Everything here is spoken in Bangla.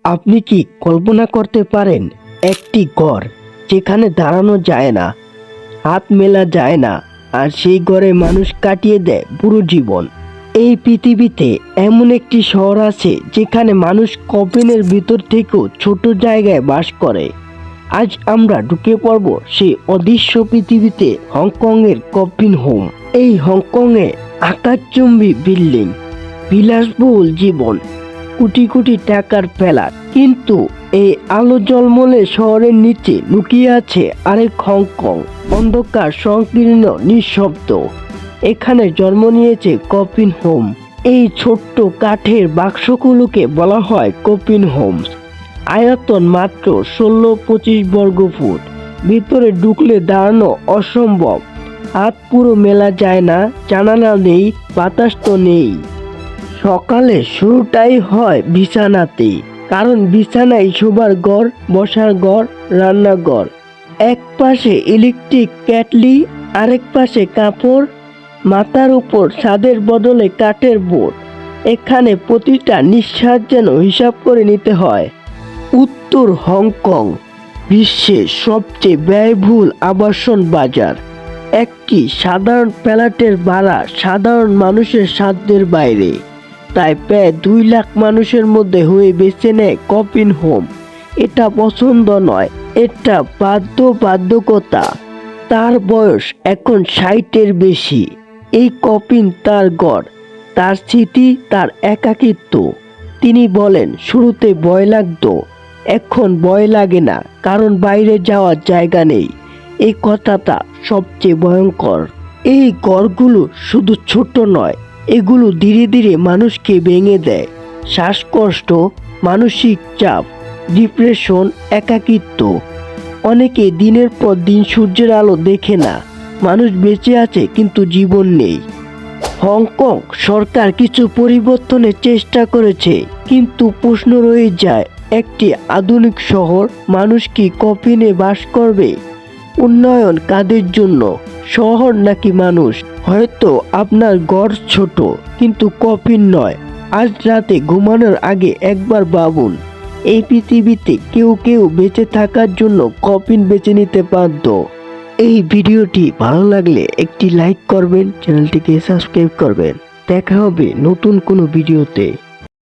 আপনি কি কল্পনা করতে পারেন একটি ঘর যেখানে দাঁড়ানো যায় না, হাত মেলা যায় না, আর সেই ঘরে মানুষ কাটিয়ে দেয় পুরো জীবন। এই পৃথিবীতে এমন একটি শহর আছে যেখানে মানুষ কফিনের ভিতর থেকেও ছোট জায়গায় বাস করে। আজ আমরা ঢুকে পড়ব সেই অদৃশ্য পৃথিবীতে, হংকংয়ের কফিন হোম। এই হংকংয়ে আকাশচুম্বী বিল্ডিং, বিলাসবহুল জীবন, কোটি কোটি টাকার ফ্ল্যাট, কিন্তু এই আলো জলমলে শহরের নিচে লুকিয়ে আছে আরেক হংকং, অন্ধকার, সংকীর্ণ, নিঃশব্দ। এখানে জন্ম নিয়েছে কফিন হোম। এই ছোট্ট কাঠের বাক্সগুলোকে বলা হয় কফিন হোমস। আয়তন মাত্র 16-25 বর্গ ফুট। ভিতরে ঢুকলে দাঁড়ানো অসম্ভব, হাত পুরো মেলা যায় না, জানালা নেই, বাতাস তো নেই। সকালে শুরুটাই হয় বিছানাতে, কারণ বিছানায় শোবার ঘর, বসার ঘর, রান্নাঘর। এক পাশে ইলেকট্রিক কেটলি, আরেক পাশে কাপড়, মাথার উপর ছাদের বদলে কাঠের বোর্ড। এখানে প্রতিটা নিঃশ্বাস যেন হিসাব করে নিতে হয়। উত্তর হংকং বিশ্বের সবচেয়ে ব্যয়বহুল আবাসন বাজার। একটি সাধারণ ফ্ল্যাটের ভাড়া সাধারণ মানুষের সাধ্যের বাইরে। তাই প্রায় 2 লাখ মানুষের মধ্যে হয়ে বেছে নেয় কফিন হোম। এটা পছন্দ নয়, এটা বাধ্যবাধকতা। তার বয়স এখন 60-এর বেশি। এই কফিন তার গড়, তার স্মৃতি, তার একাকিত্ব। তিনি বলেন, শুরুতে ভয় লাগতো, এখন ভয় লাগে না, কারণ বাইরে যাওয়ার জায়গা নেই। এই কথাটা সবচেয়ে ভয়ঙ্কর। এই ঘরগুলো শুধু ছোট নয়, এগুলো ধীরে ধীরে মানুষকে ভেঙে দেয়। শ্বাসকষ্ট, মানসিক চাপ, ডিপ্রেশন, একাকিত্ব। অনেকে দিনের পর দিন সূর্যের আলো দেখে না। মানুষ বেঁচে আছে কিন্তু জীবন নেই। হংকং সরকার কিছু পরিবর্তনের চেষ্টা করেছে, কিন্তু প্রশ্ন রয়ে যায়, একটি আধুনিক শহর, মানুষ কি কফিনে বাস করবে? উন্নয়ন কাদের জন্য, শহর নাকি মানুষ? হয়তো আপনার ঘর ছোট, কিন্তু কফিন নয়। আজ রাতে ঘুমানোর আগে একবার ভাবুন, এই পৃথিবীতে কেউ কেউ বেঁচে থাকার জন্য কফিন বেছে নিতে বাধ্য। এই ভিডিওটি ভালো লাগলে একটি লাইক করবেন, চ্যানেলটিকে সাবস্ক্রাইব করবেন। দেখা হবে নতুন কোনো ভিডিওতে।